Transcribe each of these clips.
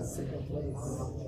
Second place.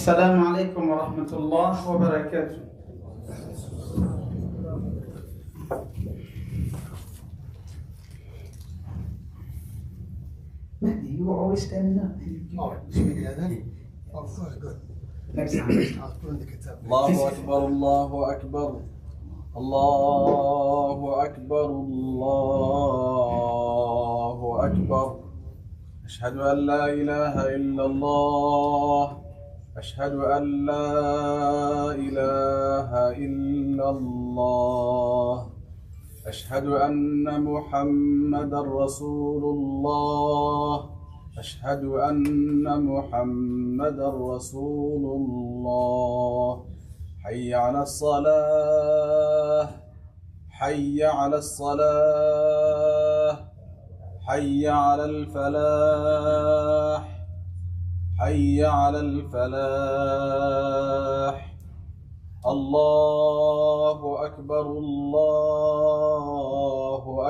Al-Salaam alaikum wa rahmatullah wa barakatuh. You were always standing up. Oh, good. Next time. الله أكبر الله أكبر الله أكبر الله أكبر أشهد أن لا إله إلا الله أشهد أن لا إله إلا الله أشهد أن محمدا رسول الله أشهد أن محمدا رسول الله حي على الصلاة حي على الصلاة حي على الفلاح حي على الفلاح الله أكبر الله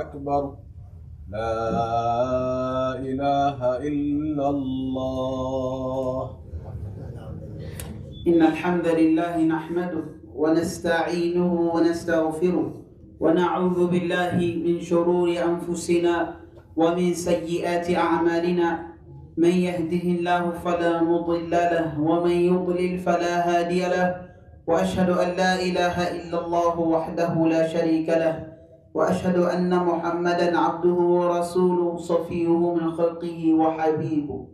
أكبر لا إله إلا الله إن الحمد لله نحمده ونستعينه ونستغفره ونعوذ بالله من شرور أنفسنا ومن سيئات أعمالنا من يهده الله فلا مضل له ومن يضلل فلا هادي له وأشهد أن لا إله إلا الله وحده لا شريك له وأشهد أن محمدا عبده ورسوله صفيه من خلقه وحبيبه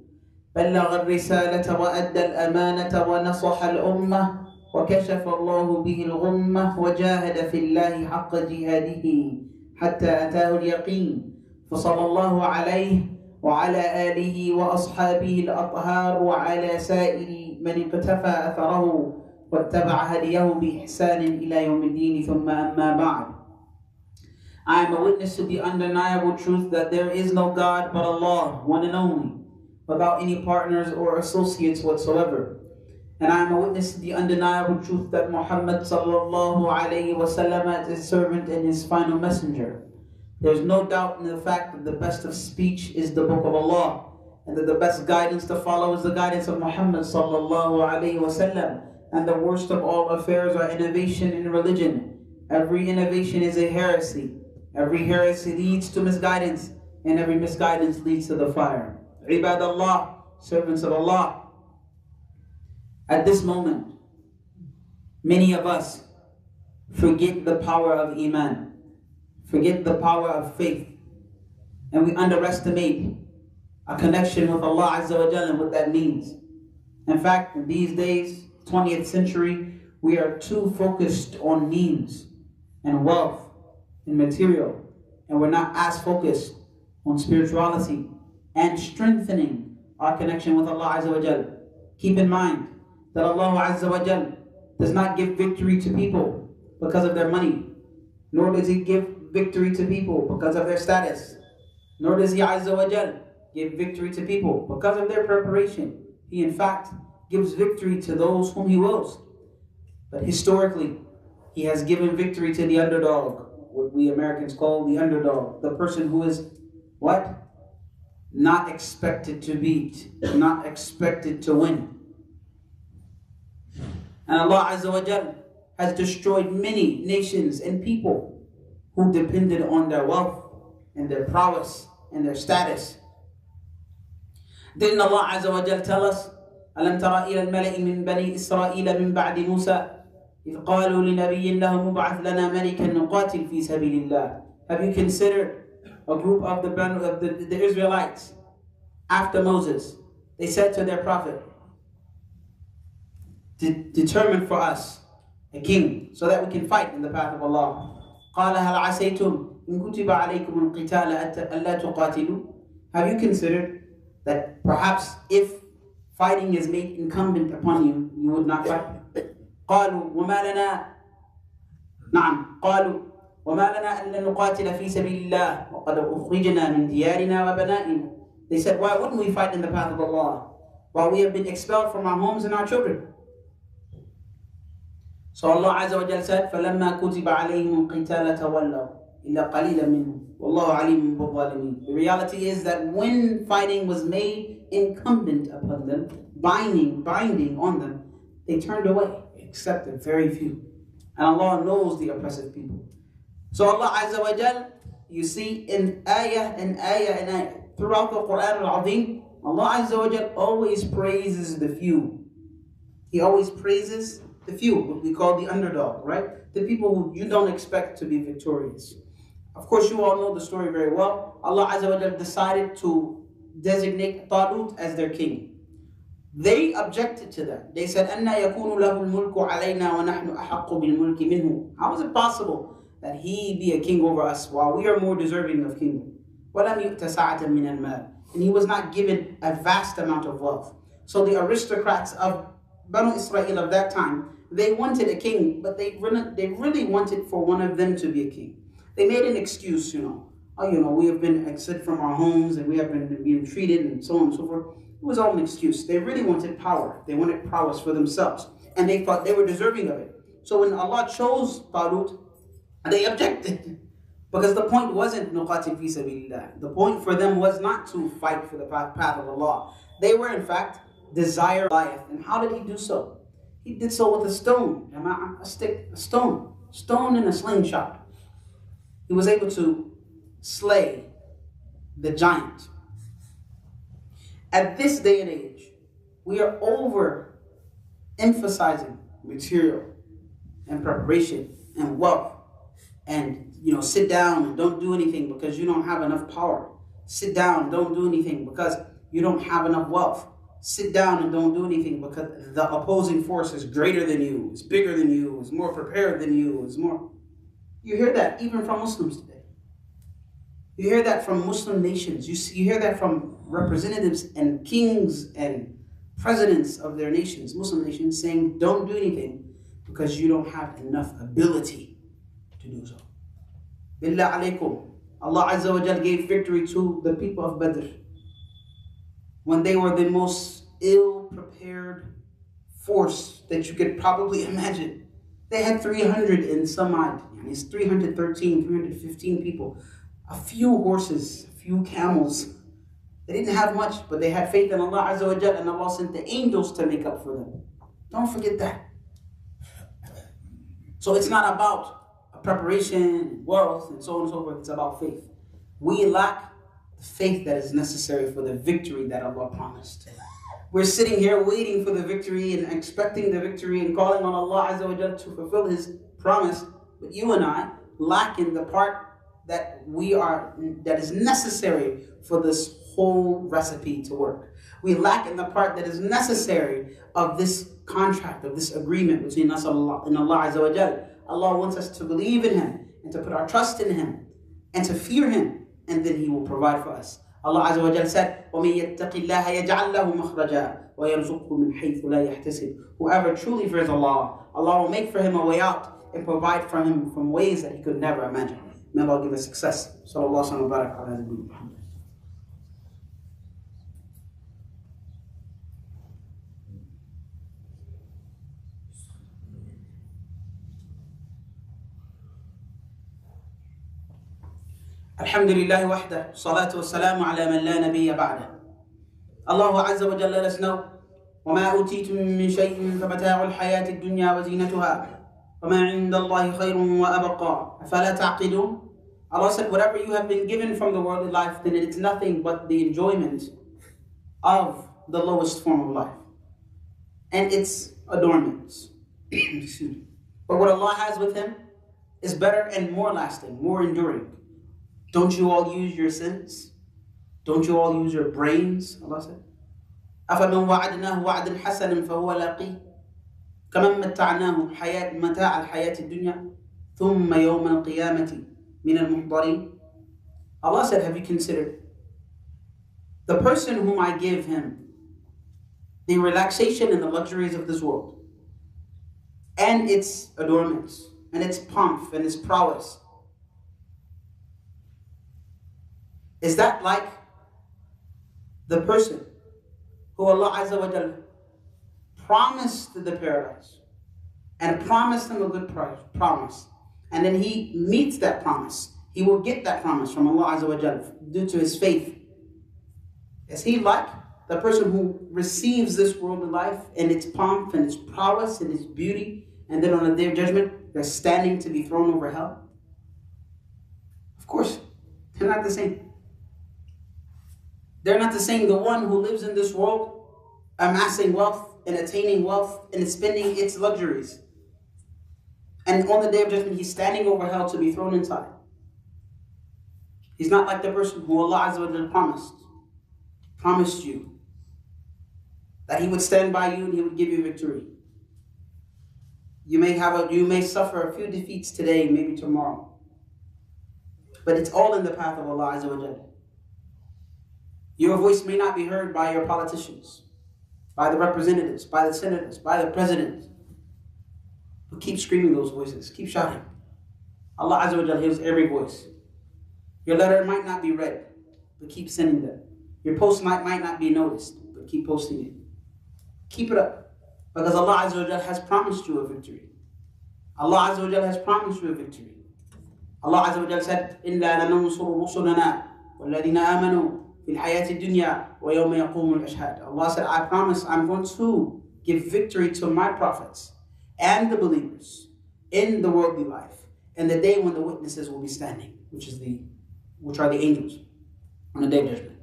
بلغ الرسالة وأدى الأمانة ونصح الأمة وكشف الله به الغمة وجاهد في الله حق جهاده حتى أتاه اليقين فصلى الله عليه وعلى آله وأصحابه الأطهار وعلى سائر من اقتفى أثره واتبع هديه بإحسان إلى يوم الدين ثم أما بعد. I am a witness to the undeniable truth that there is no God but Allah, one and only, without any partners or associates whatsoever. And I am a witness to the undeniable truth that Muhammad sallallahu alayhi wa sallam is his servant and his final messenger. There is no doubt in the fact that the best of speech is the book of Allah, and that the best guidance to follow is the guidance of Muhammad sallallahu alayhi wa sallam. And the worst of all affairs are innovation in religion. Every innovation is a heresy. Every heresy leads to misguidance, and every misguidance leads to the fire. Ibad Allah, servants of Allah. At this moment, many of us forget the power of Iman, forget the power of faith, and we underestimate a connection with Allah Azza wa Jalla and what that means. In fact, in these days, 20th century, we are too focused on means and wealth and material, and we're not as focused on spirituality and strengthening our connection with Allah Azza wa Jal. Keep in mind that Allah Azza wa Jal does not give victory to people because of their money, nor does He give victory to people because of their status, nor does He Azza wa Jal give victory to people because of their preparation. He in fact gives victory to those whom He wills. But historically, He has given victory to the underdog, what we Americans call the underdog, the person who is what? Not expected to beat, not expected to win. And Allah Azza wa Jal has destroyed many nations and people who depended on their wealth and their prowess and their status. Didn't Allah Azza wa Jal tell us, أَلَمْ تَرَ إِلَى الْمَلَئِ مِنْ بَنِي إِسْرَائِيلَ مِنْ بَعْدِ مُوسَى إِذْ قَالُوا لِنَبِيٍّ لَهُ مُبْعَثْ لَنَا مَلِكًا نُقَاتِلْ فِي سَبِيلِ اللَّهِ. Have you considered a group of the Israelites after Moses? They said to their prophet, determine for us a king so that we can fight in the path of Allah. قَالَ هَلْ عَسَيْتُمْ إِن كُتِبَ عَلَيْكُمُ الْقِتَالَ أَلَّا تُقَاتِلُوا. Have you considered that perhaps if fighting is made incumbent upon you, you would not fight? قالوا وما لنا نعم قالوا وما لنا أن نقاتل في سبيل الله وقد أخرجنا من ديارنا وبنائنا. They said, why wouldn't we fight in the path of Allah while we have been expelled from our homes and our children? So Allah Azza wa Jal said, فَلَمَّا كُتِبَ عَلَيْهِمُ الْقِتَالَ تَوَلَّوْا إِلَّا قَلِيلًا مِنْهُمْ وَاللَّهُ عَلِيمٌ بِالظَّالِمِينَ. The reality is that when fighting was made incumbent upon them, binding on them, They turned away, except a very few. And Allah knows the oppressive people. So Allah Azza wa Jal, you see in ayah and ayah and ayah, throughout the Quran al-Azim, Allah Azza wa Jal always praises the few. He always praises the few, what we call the underdog, right? The people who you don't expect to be victorious. Of course, you all know the story very well. Allah Azza wa Jal decided to designate Talut as their king. They objected to that. They said, أَنَّا يَكُونُ لَهُ الْمُلْكُ عَلَيْنَا وَنَحْنُ أَحَقُّ بِالْمُلْكِ مِنْهُ. How is it possible that he be a king over us while we are more deserving of kingdom? وَلَمْ يُؤْتَ سَعَةً مِنَ الْمَالِ. And he was not given a vast amount of wealth. So the aristocrats of Banu Israel of that time, they wanted a king, but they really wanted for one of them to be a king. They made an excuse, we have been exiled from our homes and we have been being treated and so on and so forth. It was all an excuse. They really wanted power. They wanted prowess for themselves. And they thought they were deserving of it. So when Allah chose Talut, they objected. Because the point wasn't nuqatil fi sabilillah. The point for them was not to fight for the path of Allah. They were in fact desire Goliath. And how did he do so? He did so with a stone, a stick, a stone and a slingshot. He was able to slay the giant. At this day and age, we are over-emphasizing material and preparation and wealth. And, sit down and don't do anything because you don't have enough power. Sit down and don't do anything because you don't have enough wealth. Sit down and don't do anything because the opposing force is greater than you, is bigger than you, is more prepared than you, is more... You hear that even from Muslims today. You hear that from Muslim nations. You hear that from representatives and kings and presidents of their nations, Muslim nations, saying, don't do anything because you don't have enough ability to do so. Billah alaykum. Allah Azza wa Jal gave victory to the people of Badr when they were the most ill-prepared force that you could probably imagine. They had 300 and some odd, it's 313, 315 people. A few horses, a few camels. They didn't have much, but they had faith in Allah Azza wa Jal, and Allah sent the angels to make up for them. Don't forget that. So it's not about preparation, wealth, and so on and so forth. It's about faith. We lack the faith that is necessary for the victory that Allah promised. We're sitting here waiting for the victory and expecting the victory and calling on Allah Azza wa Jal to fulfill His promise. But you and I lack in the part that is necessary for this whole recipe to work. We lack in the part that is necessary of this contract, of this agreement between us and Allah Azza wa Jal. Allah wants us to believe in Him and to put our trust in Him and to fear Him, and then He will provide for us. Allah Azza wa Jal said, وَمَن يَتَّقِ اللَّهَ يَجْعَلْ لَهُ مَخْرَجًا وَيَرْزُقْهُ مِنْ حَيْثُ لَا يَحْتَسِبُ. Whoever truly fears Allah, Allah will make for him a way out and provide for him from ways that he could never imagine. May Allah give us success. Sallallahu alaihi wa sallam. الحمد لله وحده صلاة والسلام على من لا نبي بعده. Allah Azza wa Jalla let us know, وَمَا أُوتِيتُم مِّن شَيْءٍ فَمَتَاعُ الْحَيَاةِ الدُّنْيَا وَزِينَتُهَا وَمَا عِندَ اللَّهِ خَيْرٌ وَأَبْقَى أَفَلَا تَعْقِلُونَ. Allah said, whatever you have been given from the worldly life, then it is nothing but the enjoyment of the lowest form of life and its adornments. But what Allah has with Him is better and more lasting, more enduring. Don't you all use your sins? Don't you all use your brains? Allah said, أَفَمَنْ وَعَدْنَاهُ وَعْدًا حَسَنًا فَهُوَ لَقِيهِ كَمَنْ مَتَّعْنَاهُ مَتَاعَ الْحَيَاةِ الدُّنْيَا ثُمَّ يَوْمَ الْقِيَامَةِ مِنَ الْمُحْضَرِينَ. Allah said, have you considered the person whom I give him the relaxation and the luxuries of this world and its adornments and its pomp and its prowess? Is that like the person who Allah Azza wa Jalla promised the paradise and promised him a good promise, and then he meets that promise? He will get that promise from Allah Azza wa Jalla due to his faith. Is he like the person who receives this worldly life and its pomp and its prowess and its beauty, and then on the day of judgment, they're standing to be thrown over hell? Of course, they're not the same. They're not the same. The one who lives in this world, amassing wealth and attaining wealth and spending its luxuries, and on the day of judgment, he's standing over hell to be thrown inside. He's not like the person who Allah Azza wa Jalla promised you that He would stand by you and He would give you victory. You may suffer a few defeats today, maybe tomorrow, but it's all in the path of Allah Azza wa Jalla. Your voice may not be heard by your politicians, by the representatives, by the senators, by the president, but keep screaming those voices, keep shouting. Allah Azza wa Jalla hears every voice. Your letter might not be read, but keep sending them. Your post might not be noticed, but keep posting it. Keep it up, because Allah Azza wa Jalla has promised you a victory. Allah Azza wa Jalla has promised you a victory. Allah Azza wa Jalla said, إِنَّا لَنَنْصُرُ رُسُلَنَا وَالَّذِينَ آمَنُوا فِي الْحَيَاةِ الدُّنْيَا وَيَوْمَ يَقُومُ الْأَشْهَادُ. Allah said, I promise I'm going to give victory to my prophets and the believers in the worldly life, and the day when the witnesses will be standing, which are the angels, on the day of judgment.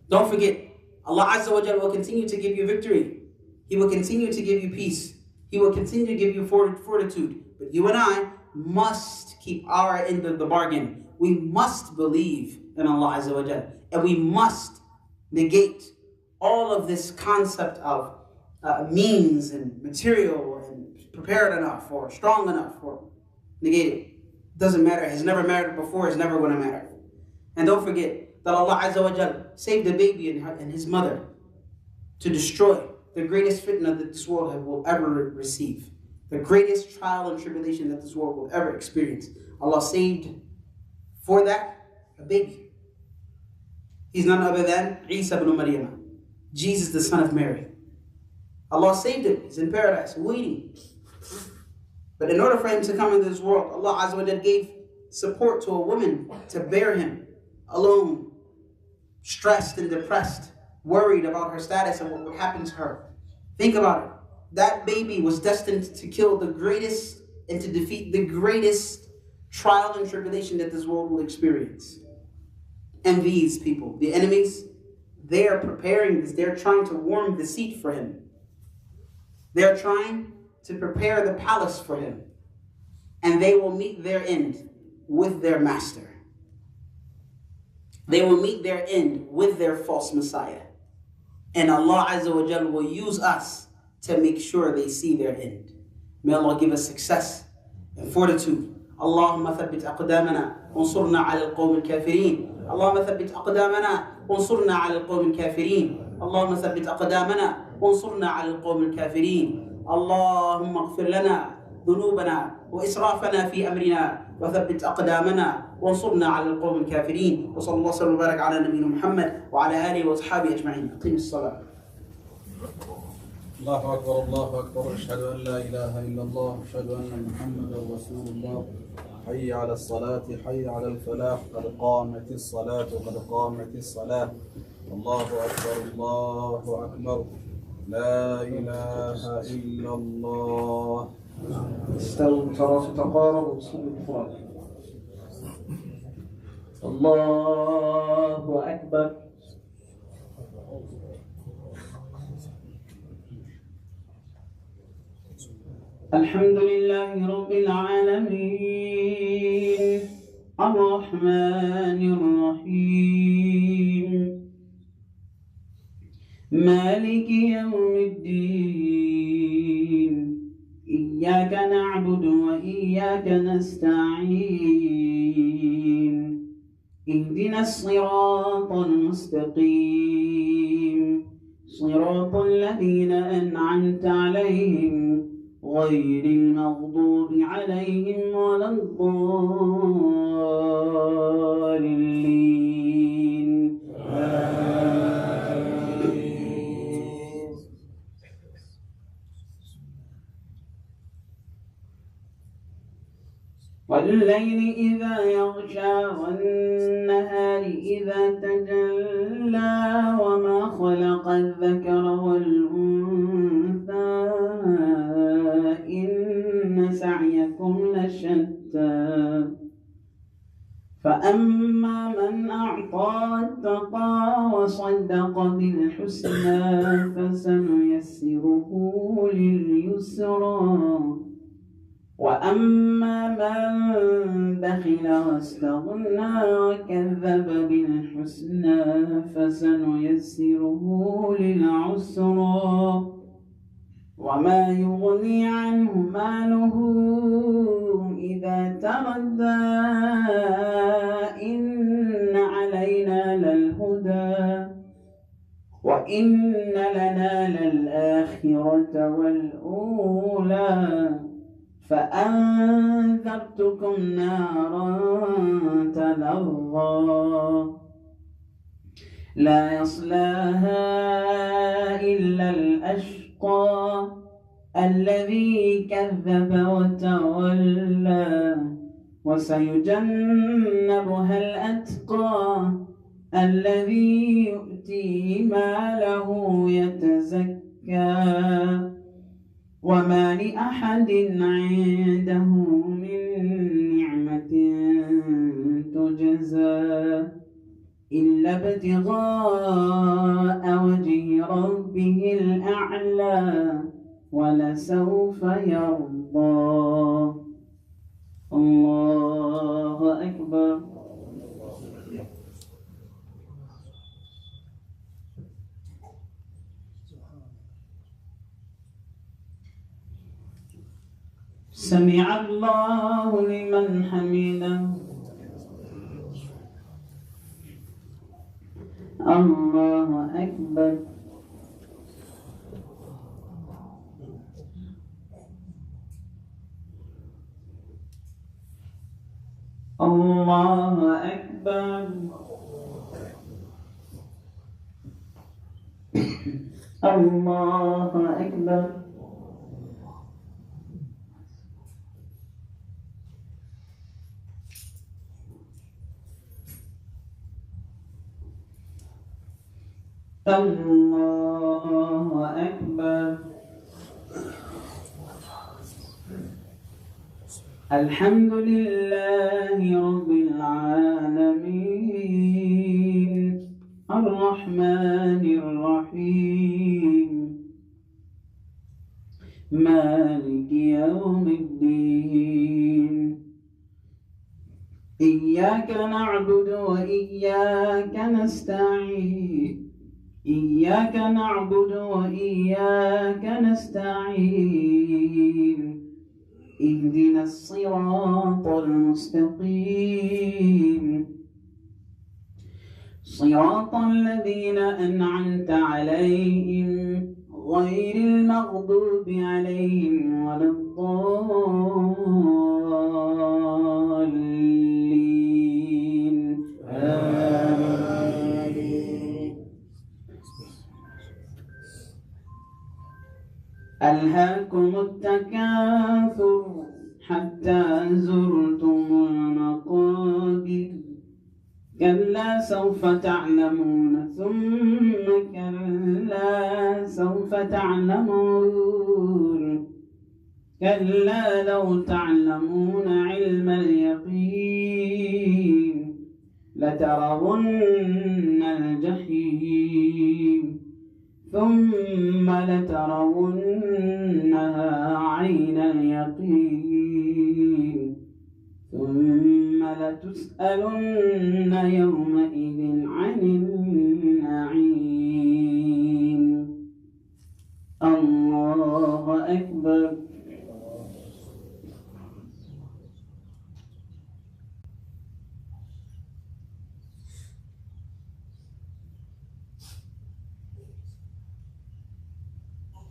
Don't forget, Allah Azza wa Jalla will continue to give you victory. He will continue to give you peace. He will continue to give you fortitude. But you and I must keep our end of the bargain. We must believe in Allah Azza wa Jalla. And we must negate all of this concept of means and material and prepared enough or strong enough, or negate it. Doesn't matter. It has never mattered before. It's never going to matter. And don't forget that Allah Azza wa Jalla saved the baby and his mother to destroy the greatest fitna that this world will ever receive. The greatest trial and tribulation that this world will ever experience. Allah saved for that a baby. He's none other than Isa ibn Maryam, Jesus the son of Mary. Allah saved him. He's in paradise waiting. But in order for him to come into this world, Allah Azza wa Jalla gave support to a woman to bear him alone, stressed and depressed, worried about her status and what would happen to her. Think about it. That baby was destined to kill the greatest and to defeat the greatest trial and tribulation that this world will experience. And these people, the enemies, they are preparing this. They're trying to warm the seat for him. They're trying to prepare the palace for him. And they will meet their end with their master. They will meet their end with their false Messiah. And Allah Azza wa Jalla will use us to make sure they see their end. May Allah give us success and fortitude. Allahumma thabbit aqdamana wansurna ala al-qawm al-kafirin. Allahumma thabbit aqdamana wansurna ala al-qawm al-kafirin. Allahumma thabbit aqdamana wansurna ala al-qawm al-kafirin. Allahumma ighfir lana ذنوبنا وإسرافنا في أمرنا وثبت أقدامنا وانصرنا على القوم الكافرين. وصلى الله وسلم وبارك على نبينا محمد وعلى آله وأصحابه أجمعين. أقيم الصلاة. الله أكبر الله أكبر. أشهد أن لا إله إلا الله. أشهد أن محمدا رسول الله. حي على الصلاة حي على الفلاح. قد قامت الصلاة قد قامت الصلاة. الله أكبر الله أكبر. لا إله إلا الله. استووا تراصوا تقاربوا بصلوا القرآن. الله أكبر. الحمد لله رب العالمين الرحمن الرحيم مالك يوم الدين إياك نعبد وإياك نستعين اهدنا الصراط المستقيم صراط الذين أنعمت عليهم غير المغضوب عليهم ولا الضالين والليل إذا يغشى والنهار إذا تجلى وما خلق الذكر والأنثى إن سعيكم لشتى فأما من أعطى واتقى وصدق بالحسنى فسنيسره لليسرى وأما من بخل واستغنى وكذب بالحسنى فسنيسره للعسرى وما يغني عنه ماله إذا تردى إن علينا للهدى وإن لنا للآخرة والأولى فأنذرتكم نارا تلظى لا يصلاها إلا الأشقى الذي كذب وتولى وسيجنبها الأتقى الذي يؤتي ماله يتزكى وما لأحد عنده من نعمة تجزى إلا ابتغاء وجه ربه الأعلى ولسوف يرضى. الله أكبر. سمع الله لمن حمده. الله أكبر. الله أكبر. الله أكبر. الله أكبر. الحمد لله رب العالمين الرحمن الرحيم مالك يوم الدين إياك نعبد وإياك نستعين إياك نعبد وإياك نستعين اهدنا الصراط المستقيم صراط الذين أنعمت عليهم غير المغضوب عليهم ولا الضالين آمين. ألهاكم التكاثر حتى زرتم المقابر كلا سوف تعلمون ثم كلا سوف تعلمون كلا لو تعلمون علم اليقين لترون الجحيم ثم لترونها عين اليقين ثم لتسألن يومئذ عن النعيم. الله أكبر.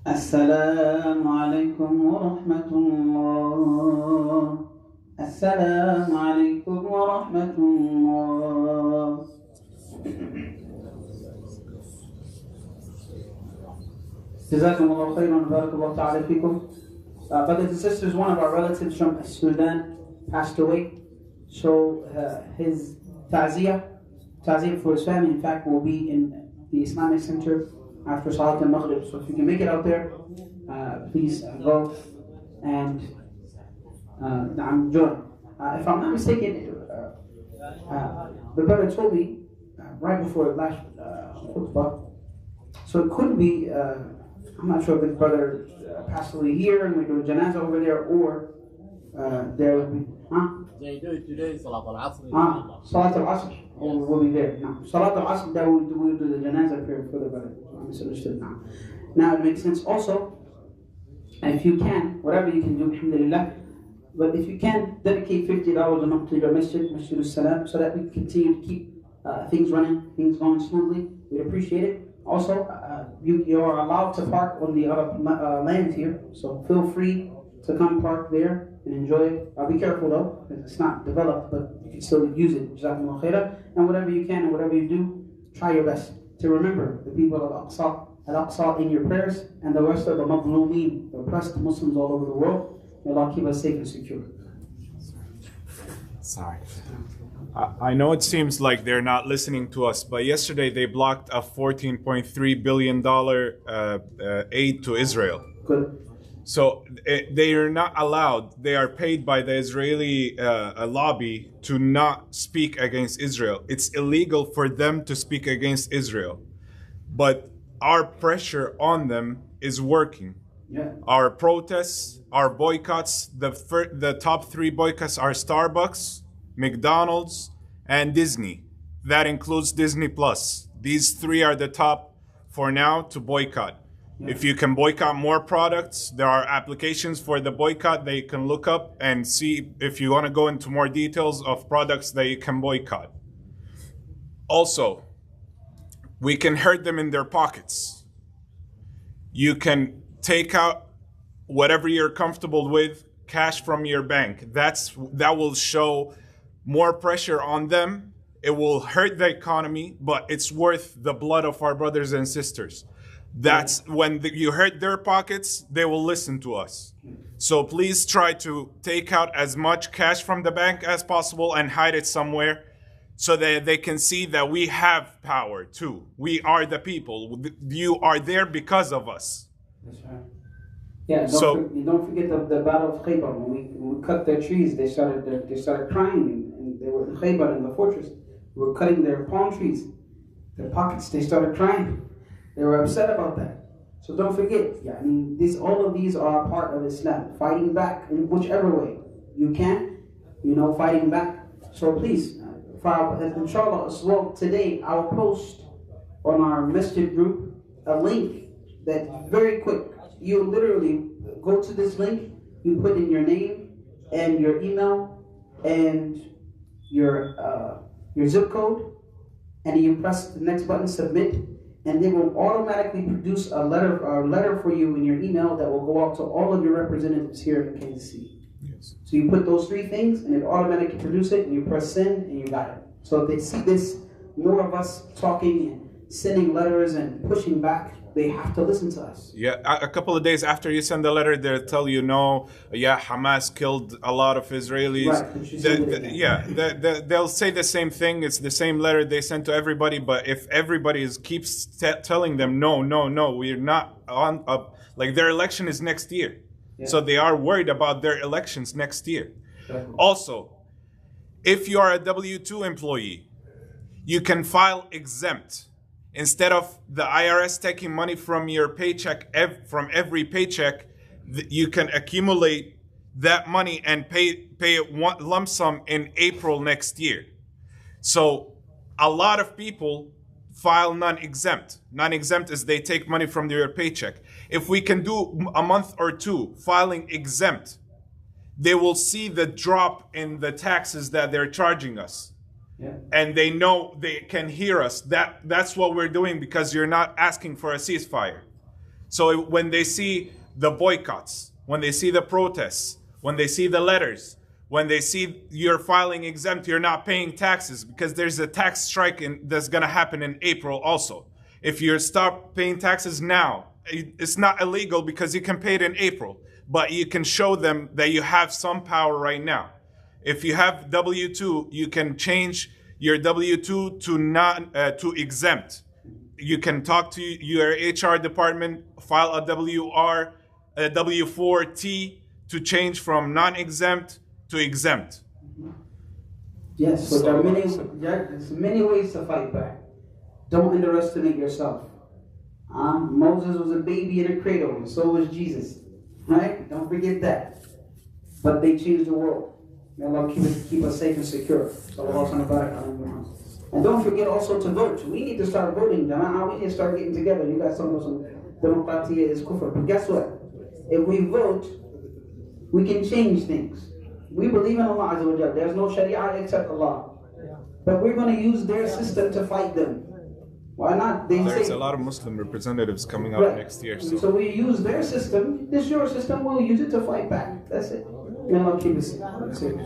السلام عليكم ورحمة الله. السلام عليكم ورحمة الله. جزاكم الله خيرا وبارك الله تعالى فيكم. Brothers and sisters, one of our relatives from Sudan passed away. So his ta'ziyah for his family, in fact, will be in the Islamic Center after Salat al-Maghrib. So if you can make it out there, please go and join. If I'm not mistaken, the brother told me right before the last khutbah, so it could be, I'm not sure if this brother passed away here and we're doing janazah over there, or there will be, They do it today, Salat al-Asr. Salat al-Asr, will be there. Now, Salat al-Asr, that we'll do the janazah prayer for the brother. I misunderstood now. Now it makes sense also, if you can, whatever you can do, alhamdulillah, but if you can, dedicate $50 a month to your masjid, Masjid Al-Salaam, so that we can continue to keep things running, things going smoothly. We'd appreciate it. Also, you are allowed to park on the other land here, so feel free to come park there and enjoy it. Be careful though, because it's not developed, but you can still use it. Jazakumullah khairan. And whatever you can and whatever you do, try your best to remember the people of Al-Aqsa in your prayers, and the rest of the Mazlumeen, the oppressed Muslims all over the world. May Allah keep us safe and secure. Sorry. I know it seems like they're not listening to us, but yesterday they blocked a $14.3 billion aid to Israel. Good. So they are not allowed, they are paid by the Israeli lobby to not speak against Israel. It's illegal for them to speak against Israel. But our pressure on them is working. Yeah. Our protests, our boycotts, the top 3 boycotts are Starbucks, McDonald's, and Disney. That includes Disney Plus. These 3 are the top for now to boycott. Yeah. If you can boycott more products, there are applications for the boycott that you can look up and see if you want to go into more details of products that you can boycott. Also, we can hurt them in their pockets. You can take out whatever you're comfortable with, cash from your bank. That will show more pressure on them. It will hurt the economy, but it's worth the blood of our brothers and sisters. That's when you hurt their pockets, they will listen to us. So please try to take out as much cash from the bank as possible and hide it somewhere, so that they can see that we have power too. We are the people. You are there because of us. That's right. Yeah, don't forget the Battle of Khaybar. When we cut their trees, they started crying, and they were in Khaybar in the fortress. We were cutting their palm trees, their pockets. They started crying. They were upset about that. So don't forget. Yeah, I mean, all of these are a part of Islam. Fighting back in whichever way you can, fighting back. So please, inshallah as well, today I'll post on our masjid group a link that very quick. You literally go to this link, you put in your name and your email and your zip code, and you press the next button, submit, and they will automatically produce a letter for you in your email that will go out to all of your representatives here in Kansas City. Yes. So you put those 3 things and it automatically produces it, and you press send and you got it. So if they see this, more of us talking and sending letters and pushing back, they have to listen to us. Yeah, a couple of days after you send the letter, they'll tell you, no, Hamas killed a lot of Israelis. Right, they'll say the same thing. It's the same letter they send to everybody. But if everybody keeps telling them, no, we're not on, like their election is next year. Yeah. So they are worried about their elections next year. Definitely. Also, if you are a W-2 employee, you can file exempt. Instead of the IRS taking money from your paycheck, from every paycheck, you can accumulate that money and pay it one lump sum in April next year. So a lot of people file non-exempt. Non-exempt is they take money from their paycheck. If we can do a month or 2 filing exempt, they will see the drop in the taxes that they're charging us. Yeah. And they know they can hear us. That's what we're doing, because you're not asking for a ceasefire. So when they see the boycotts, when they see the protests, when they see the letters, when they see you're filing exempt, you're not paying taxes, because there's a tax strike that's going to happen in April also. If you stop paying taxes now, it's not illegal because you can pay it in April, but you can show them that you have some power right now. If you have W-2, you can change your W-2 to not to exempt. You can talk to your HR department, file a W-4T to change from non-exempt to exempt. Yes, but there are there's many ways to fight back. Don't underestimate yourself. Moses was a baby in a cradle, and so was Jesus. Right? Don't forget that. But they changed the world. May Allah keep us safe and secure. And don't forget also to vote. We need to start voting. We need to start getting together. You guys told us democracy is kufr. But guess what? If we vote, we can change things. We believe in Allah Azza wa Jalla. There's no Sharia except Allah. But we're going to use their system to fight them. Why not? There's a lot of Muslim representatives coming up next year. So we use their system. This is your system. We'll use it to fight back. That's it. May Allah keep us safe.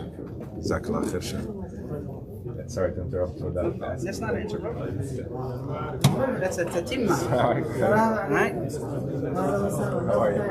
Jazakallah khair. Sorry to interrupt with that. That's not an interruption. That's a tatimma. Right? Right? How are you?